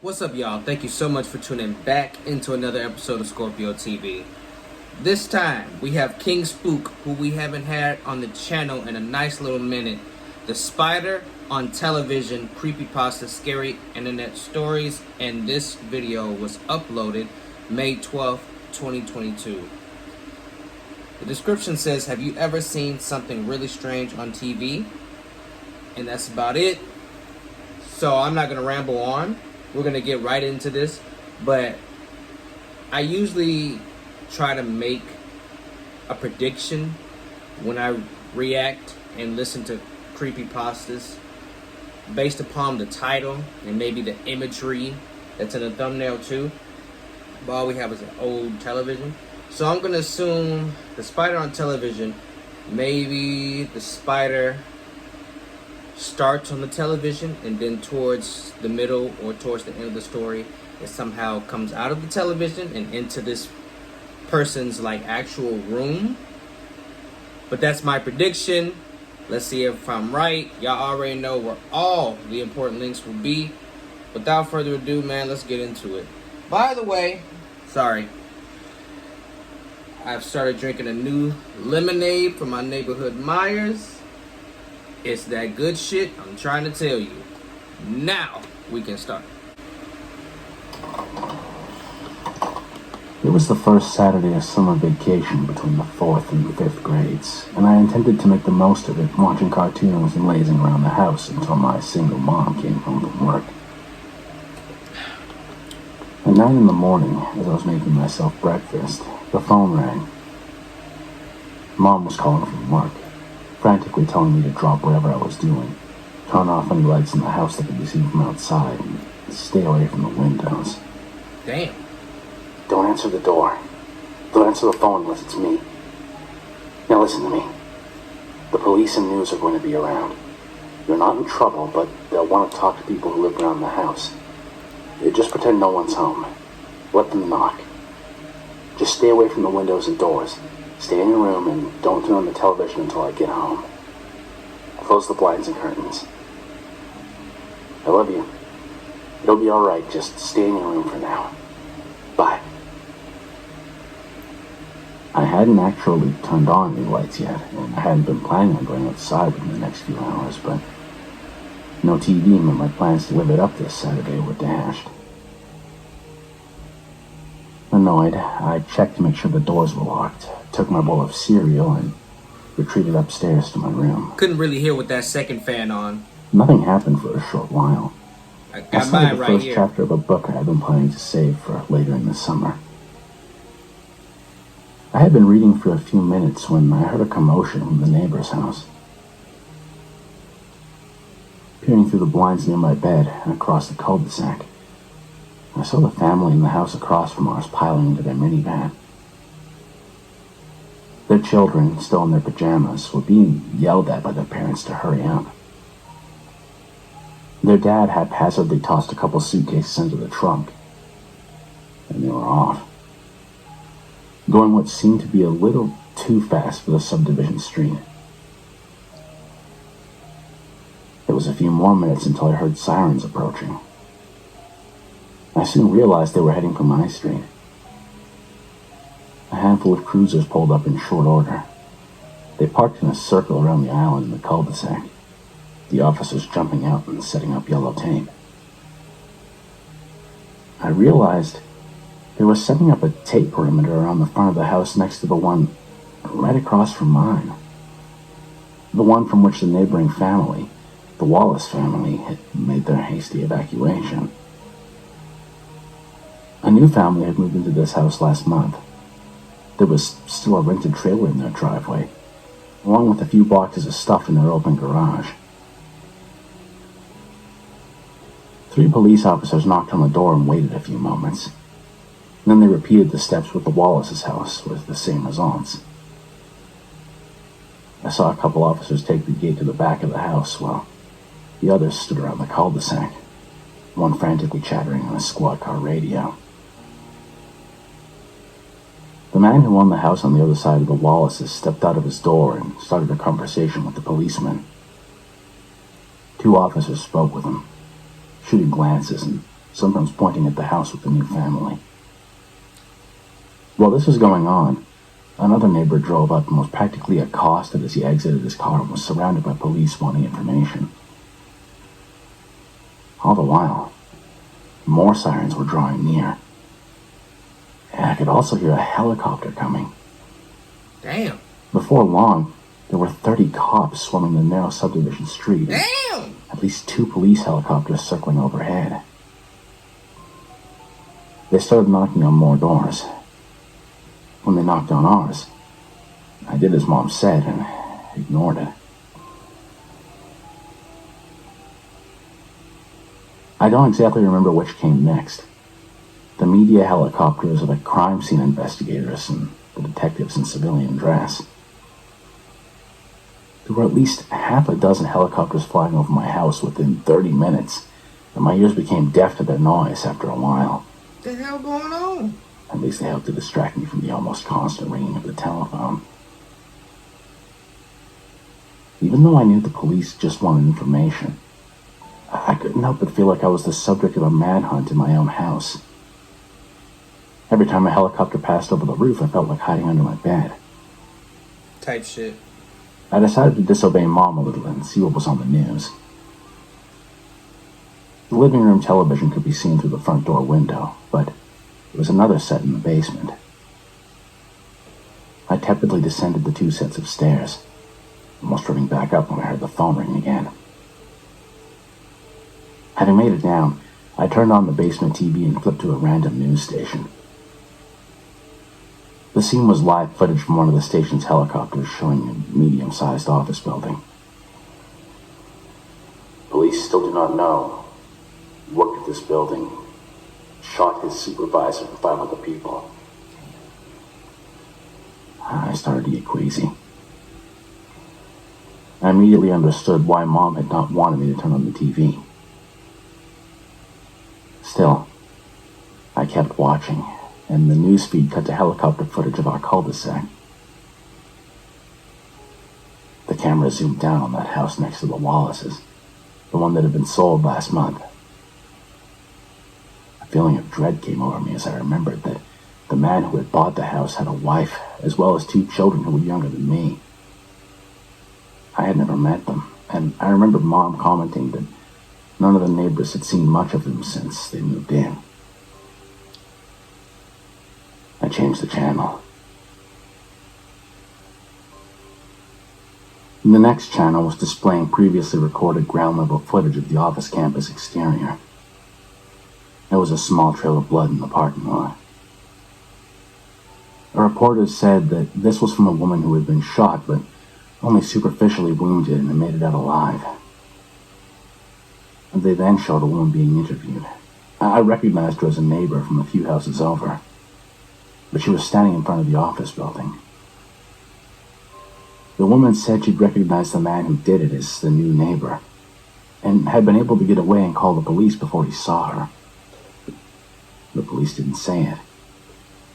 What's up, y'all? Thank you so much for tuning back into another episode of Scorpio TV. This time, we have King Spook, who we haven't had on the channel in a nice little minute. The Spider on Television, Creepypasta, Scary Internet Stories, and this video was uploaded May 12th, 2022. The description says, have you ever seen something really strange on TV? And that's about it. So I'm not going to ramble on. We're going to get right into this, but I usually try to make a prediction when I react and listen to creepypastas based upon the title and maybe the imagery that's in the thumbnail too. But all we have is an old television. So I'm going to assume the spider on television, maybe the spider starts on the television and then towards the middle or towards the end of the story it somehow comes out of the television and into this person's like actual room. But that's my prediction. Let's see if I'm right. Y'all already know where all the important links will be. Without further ado, man, let's get into it. By the way, sorry, I've started drinking a new lemonade from my neighborhood Myers. It's that good shit I'm trying to tell you. Now we can start. It was the first Saturday of summer vacation between the 4th and the 5th grades, and I intended to make the most of it watching cartoons and lazing around the house until my single mom came home from work. At 9 in the morning, as I was making myself breakfast, the phone rang. Mom was calling from work, frantically telling me to drop whatever I was doing, turn off any lights in the house that could be seen from outside, and stay away from the windows. Damn. Don't answer the door. Don't answer the phone unless it's me. Now listen to me. The police and news are going to be around. You're not in trouble, but they'll want to talk to people who live around the house. Just pretend no one's home. Let them knock. Just stay away from the windows and doors. Stay in your room and don't turn on the television until I get home. Close the blinds and curtains. I love you. It'll be alright, just stay in your room for now. Bye. I hadn't actually turned on any lights yet, and I hadn't been planning on going outside within the next few hours, but no TV meant my plans to live it up this Saturday were dashed. Annoyed, I checked to make sure the doors were locked, took my bowl of cereal, and retreated upstairs to my room. Couldn't really hear with that second fan on. Nothing happened for a short while. I I started mine the right first here. chapter of a book I had been planning to save for later in the summer. I had been reading for a few minutes when I heard a commotion from the neighbor's house. Peering through the blinds near my bed and across the cul-de-sac, I saw the family in the house across from ours piling into their minivan. Their children, still in their pajamas, were being yelled at by their parents to hurry up. Their dad haphazardly tossed a couple suitcases into the trunk, and they were off, going what seemed to be a little too fast for the subdivision street. It was a few more minutes until I heard sirens approaching. I soon realized they were heading for my street. A handful of cruisers pulled up in short order. They parked in a circle around the island in the cul-de-sac, the officers jumping out and setting up yellow tape. I realized they were setting up a tape perimeter around the front of the house next to the one right across from mine. The one from which the neighboring family, the Wallace family, had made their hasty evacuation. A new family had moved into this house last month. There was still a rented trailer in their driveway, along with a few boxes of stuff in their open garage. 3 police officers knocked on the door and waited a few moments. Then they repeated the steps with the Wallace's house with the same results. I saw a couple officers take the gate to the back of the house while the others stood around the cul-de-sac, one frantically chattering on a squad car radio. The man who owned the house on the other side of the Wallaces stepped out of his door and started a conversation with the policeman. 2 officers spoke with him, shooting glances and sometimes pointing at the house with the new family. While this was going on, another neighbor drove up and was practically accosted as he exited his car and was surrounded by police wanting information. All the while, more sirens were drawing near. And I could also hear a helicopter coming. Damn. Before long, there were 30 cops swarming the narrow subdivision street. Damn! At least 2 police helicopters circling overhead. They started knocking on more doors. When they knocked on ours, I did as Mom said and ignored it. I don't exactly remember which came next. The media helicopters or the crime scene investigators and the detectives in civilian dress. There were at least half a dozen helicopters flying over my house within 30 minutes, and my ears became deaf to their noise after a while. What the hell going on? At least they helped to distract me from the almost constant ringing of the telephone. Even though I knew the police just wanted information, I couldn't help but feel like I was the subject of a manhunt in my own house. Every time a helicopter passed over the roof, I felt like hiding under my bed. Type shit. I decided to disobey Mom a little and see what was on the news. The living room television could be seen through the front door window, but there was another set in the basement. I tepidly descended the 2 sets of stairs, almost running back up when I heard the phone ring again. Having made it down, I turned on the basement TV and flipped to a random news station. The scene was live footage from one of the station's helicopters showing a medium-sized office building. Police still do not know who worked at this building, shot his supervisor and 5 other people. I started to get queasy. I immediately understood why Mom had not wanted me to turn on the TV. Still, I kept watching, and the newsfeed cut to helicopter footage of our cul-de-sac. The camera zoomed down on that house next to the Wallaces, the one that had been sold last month. A feeling of dread came over me as I remembered that the man who had bought the house had a wife, as well as 2 children who were younger than me. I had never met them, and I remembered Mom commenting that none of the neighbors had seen much of them since they moved in. I changed the channel. The next channel was displaying previously recorded ground-level footage of the office campus exterior. There was a small trail of blood in the parking lot. A reporter said that this was from a woman who had been shot, but only superficially wounded and made it out alive. They then showed a woman being interviewed. I recognized her as a neighbor from a few houses over, but she was standing in front of the office building. The woman said she'd recognized the man who did it as the new neighbor, and had been able to get away and call the police before he saw her. The police didn't say it.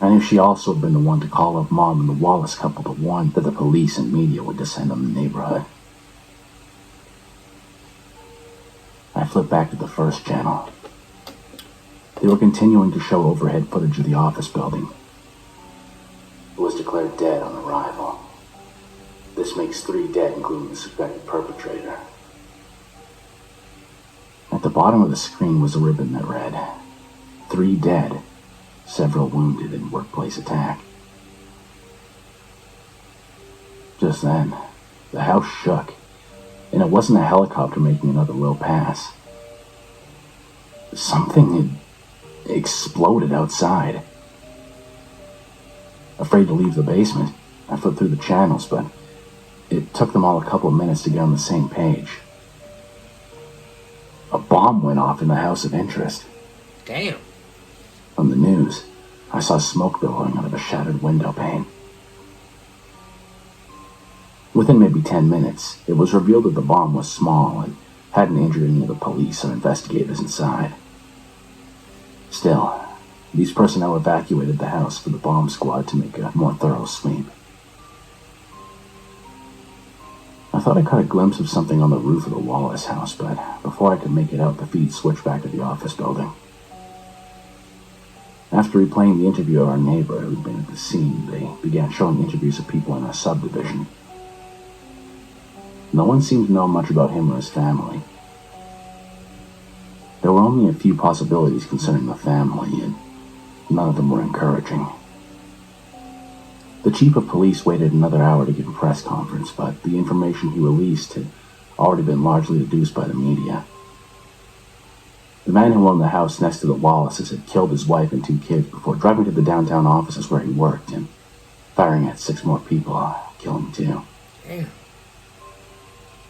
I knew she also had been the one to call up Mom and the Wallace couple to warn that the police and media would descend on the neighborhood. I flipped back to the first channel. They were continuing to show overhead footage of the office building. It was declared dead on arrival. This makes 3 dead, including the suspected perpetrator. At the bottom of the screen was a ribbon that read, 3 dead, several wounded in workplace attack. Just then, the house shook, and it wasn't a helicopter making another low pass. Something had exploded outside. Afraid to leave the basement, I flipped through the channels, but it took them all a couple of minutes to get on the same page. A bomb went off in the house of interest. Damn. On the news, I saw smoke billowing out of a shattered window pane. Within maybe 10 minutes, it was revealed that the bomb was small and hadn't injured any of the police or investigators inside. Still, these personnel evacuated the house for the bomb squad to make a more thorough sweep. I thought I caught a glimpse of something on the roof of the Wallace house, but before I could make it out, the feed switched back to the office building. After replaying the interview of our neighbor who'd been at the scene, they began showing interviews of people in our subdivision. No one seemed to know much about him or his family. There were only a few possibilities concerning the family, and none of them were encouraging. The chief of police waited another hour to give a press conference, but the information he released had already been largely deduced by the media. The man who owned the house next to the Wallaces had killed his wife and 2 kids before driving to the downtown offices where he worked and firing at 6 more people, killing 2. Damn.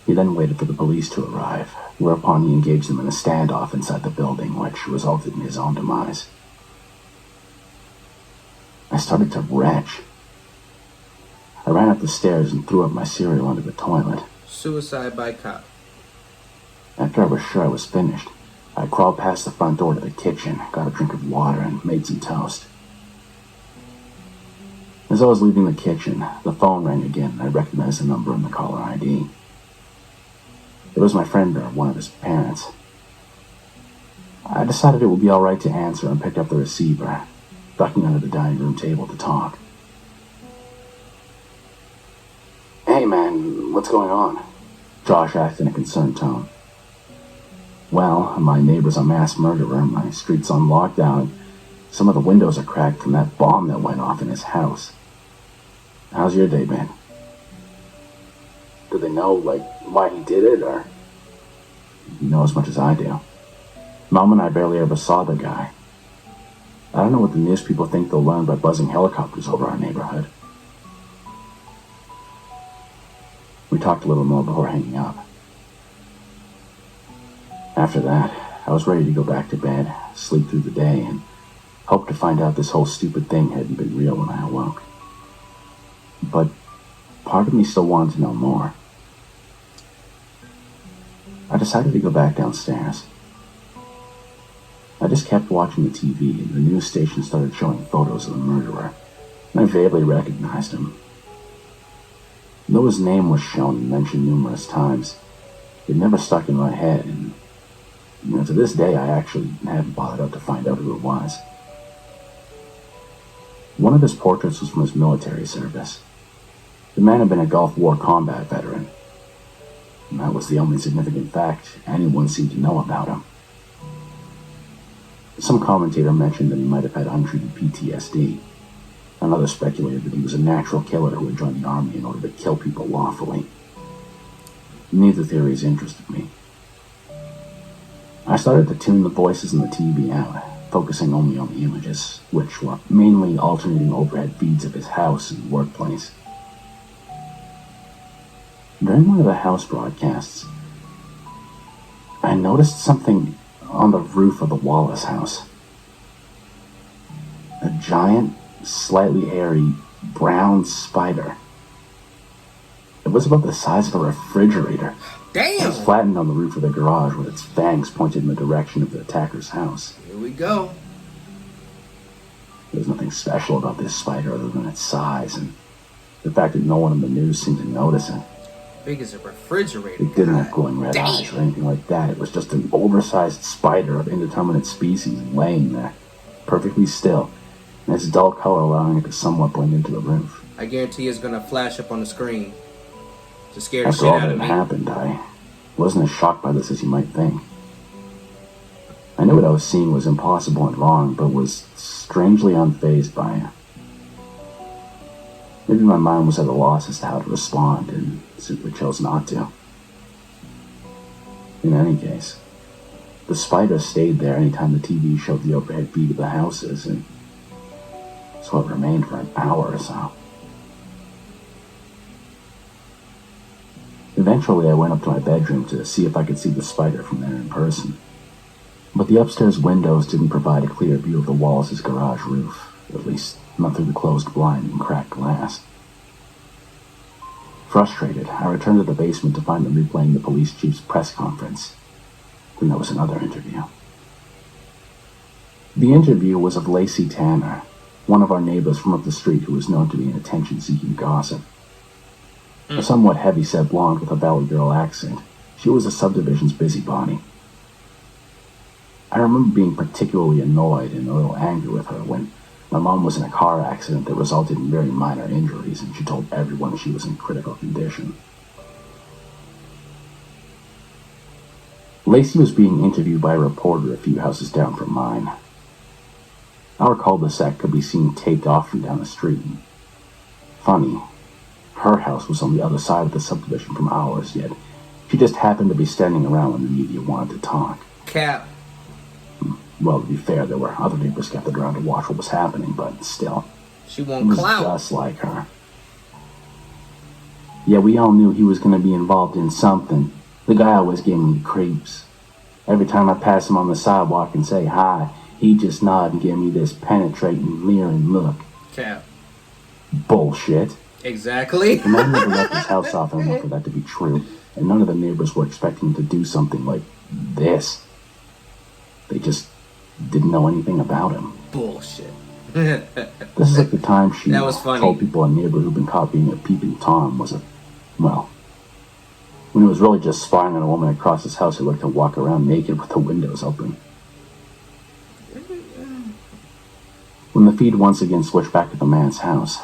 He then waited for the police to arrive, whereupon he engaged them in a standoff inside the building, which resulted in his own demise. I started to retch. I ran up the stairs and threw up my cereal under the toilet. Suicide by cop. After I was sure I was finished, I crawled past the front door to the kitchen, got a drink of water, and made some toast. As I was leaving the kitchen, the phone rang again, and I recognized the number in the caller ID. It was my friend or one of his parents. I decided it would be alright to answer and picked up the receiver, ducking under the dining room table to talk. "Hey man, what's going on?" Josh asked in a concerned tone. "Well, my neighbor's a mass murderer, my street's on lockdown, some of the windows are cracked from that bomb that went off in his house. How's your day been?" "Do they know, why he did it, or?" "You know as much as I do. Mom and I barely ever saw the guy. I don't know what the news people think they'll learn by buzzing helicopters over our neighborhood." We talked a little more before hanging up. After that, I was ready to go back to bed, sleep through the day, and hope to find out this whole stupid thing hadn't been real when I awoke. But part of me still wanted to know more. I decided to go back downstairs. I just kept watching the TV, and the news station started showing photos of the murderer, and I vaguely recognized him. Though his name was shown and mentioned numerous times, it never stuck in my head, and to this day I actually haven't bothered up to find out who it was. One of his portraits was from his military service. The man had been a Gulf War combat veteran, and that was the only significant fact anyone seemed to know about him. Some commentator mentioned that he might have had untreated PTSD. Another speculated that he was a natural killer who had joined the army in order to kill people lawfully. Neither theories interested me. I started to tune the voices in the TV out, focusing only on the images, which were mainly alternating overhead feeds of his house and workplace. During one of the house broadcasts, I noticed something on the roof of the Wallace house. A giant, slightly hairy, brown spider. It was about the size of a refrigerator. Damn! It was flattened on the roof of the garage with its fangs pointed in the direction of the attacker's house. Here we go. There was nothing special about this spider other than its size and the fact that no one in the news seemed to notice it. Big as a refrigerator. It didn't have glowing red eyes or anything like that. It was just an oversized spider of indeterminate species laying there, perfectly still, and its dull color allowing it to somewhat blend into the roof. I guarantee it's gonna flash up on the screen to scare the After shit all out that of had me. happened, I wasn't as shocked by this as you might think. I knew what I was seeing was impossible and wrong, but was strangely unfazed by it. Maybe my mind was at a loss as to how to respond and simply chose not to. In any case, the spider stayed there anytime the TV showed the overhead feed of the houses, and so it remained for an hour or so. Eventually, I went up to my bedroom to see if I could see the spider from there in person. But the upstairs windows didn't provide a clear view of the Wallace's garage roof, at least not through the closed blind and cracked glass. Frustrated, I returned to the basement to find them replaying the police chief's press conference. Then there was another interview. The interview was of Lacey Tanner, one of our neighbors from up the street who was known to be an attention-seeking gossip. A somewhat heavy-set blonde with a Valley Girl accent, she was the subdivision's busybody. I remember being particularly annoyed and a little angry with her when my mom was in a car accident that resulted in very minor injuries, and she told everyone she was in critical condition. Lacey was being interviewed by a reporter a few houses down from mine. Our cul-de-sac could be seen taped off from down the street. Funny, her house was on the other side of the subdivision from ours, yet she just happened to be standing around when the media wanted to talk. Cap. Well, to be fair, there were other neighbors gathered around to watch what was happening, but still, She it won't was clout. just like her. Yeah, we all knew he was going to be involved in something. The guy always gave me creeps. Every time I pass him on the sidewalk and say hi, he'd just nod and give me this penetrating, leering look. Cap. Bullshit. Exactly. The man never left his house often enough for that to be true, and none of the neighbors were expecting him to do something like this. They just didn't know anything about him. Bullshit. This is like the time she That was funny. told people a neighbor who'd been caught being a peeping Tom was well, when it was really just spying on a woman across his house who liked to walk around naked with the windows open. When the feed once again switched back to the man's house,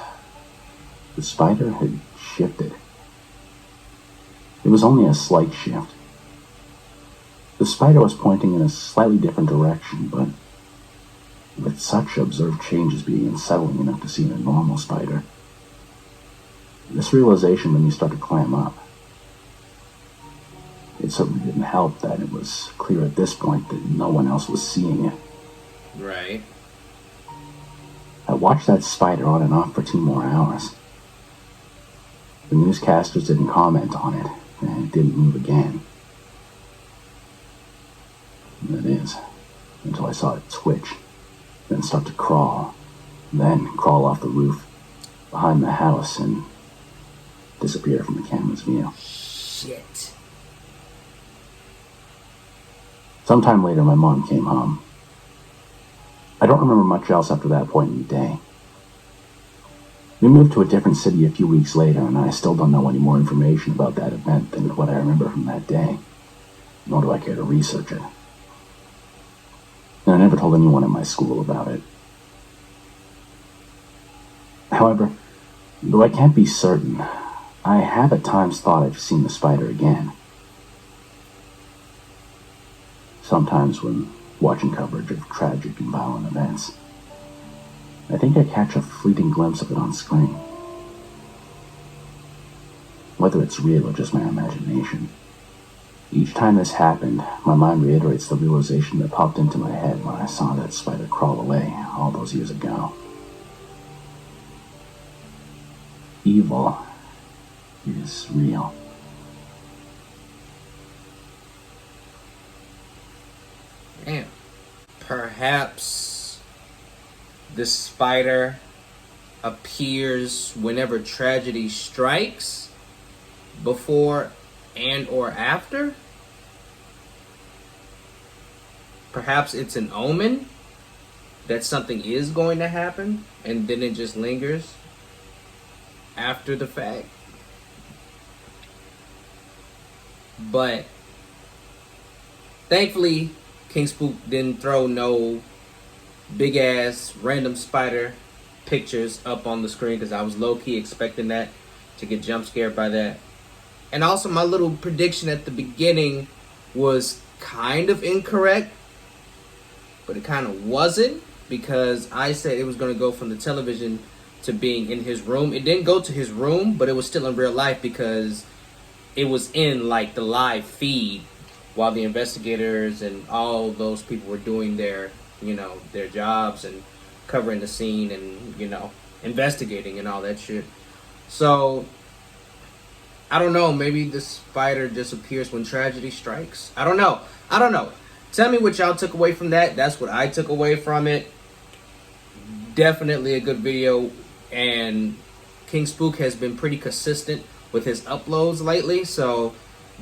the spider had shifted. It was only a slight shift. The spider was pointing in a slightly different direction, but with such observed changes being unsettling enough to see in a normal spider, this realization made me start to clam up. It certainly didn't help that it was clear at this point that no one else was seeing it. Right. I watched that spider on and off for 2 more hours. The newscasters didn't comment on it, and it didn't move again. That is, until I saw it twitch, then start to crawl, then crawl off the roof behind the house and disappear from the camera's view. Shit. Sometime later, my mom came home. I don't remember much else after that point in the day. We moved to a different city a few weeks later, and I still don't know any more information about that event than what I remember from that day, nor do I care to research it. And I never told anyone at my school about it. However, though I can't be certain, I have at times thought I've seen the spider again. Sometimes when watching coverage of tragic and violent events, I think I catch a fleeting glimpse of it on screen. Whether it's real or just my imagination, each time this happened, my mind reiterates the realization that popped into my head when I saw that spider crawl away all those years ago. Evil is real. Damn. Perhaps the spider appears whenever tragedy strikes, before and or after. Perhaps it's an omen that something is going to happen, and then it just lingers after the fact. But thankfully, King Spook didn't throw no big ass random spider pictures up on the screen, because I was low-key expecting that, to get jump scared by that. And also, my little prediction at the beginning was kind of incorrect, but it kind of wasn't, because I said it was going to go from the television to being in his room. It didn't go to his room, but it was still in real life, because it was in like the live feed while the investigators and all those people were doing their, their jobs and covering the scene and, investigating and all that shit. So I don't know, maybe the spider disappears when tragedy strikes. I don't know. Tell me what y'all took away from that. That's what I took away from it. Definitely a good video, and King Spook has been pretty consistent with his uploads lately, so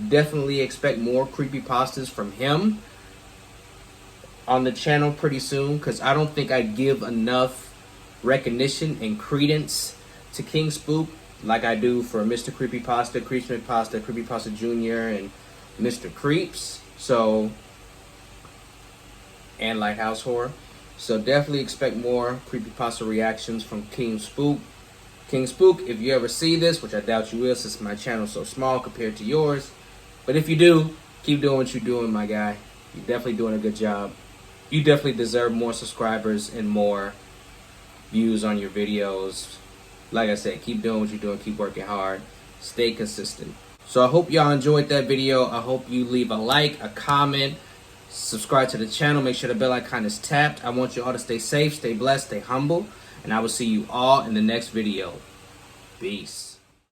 definitely expect more creepypastas from him on the channel pretty soon, because I don't think I give enough recognition and credence to King Spook like I do for Mr. Creepypasta, Creepypasta, Creepypasta Jr., and Mr. Creeps. So and Lighthouse Horror. So definitely expect more creepypasta reactions from King Spook. King Spook, if you ever see this, which I doubt you will since my channel's so small compared to yours, but if you do, keep doing what you're doing, my guy. You're definitely doing a good job. You definitely deserve more subscribers and more views on your videos. Like I said, keep doing what you're doing, keep working hard, stay consistent. So I hope y'all enjoyed that video. I hope you leave a like, a comment, subscribe to the channel, make sure the bell icon is tapped. I want you all to stay safe, stay blessed, stay humble, and I will see you all in the next video. Peace.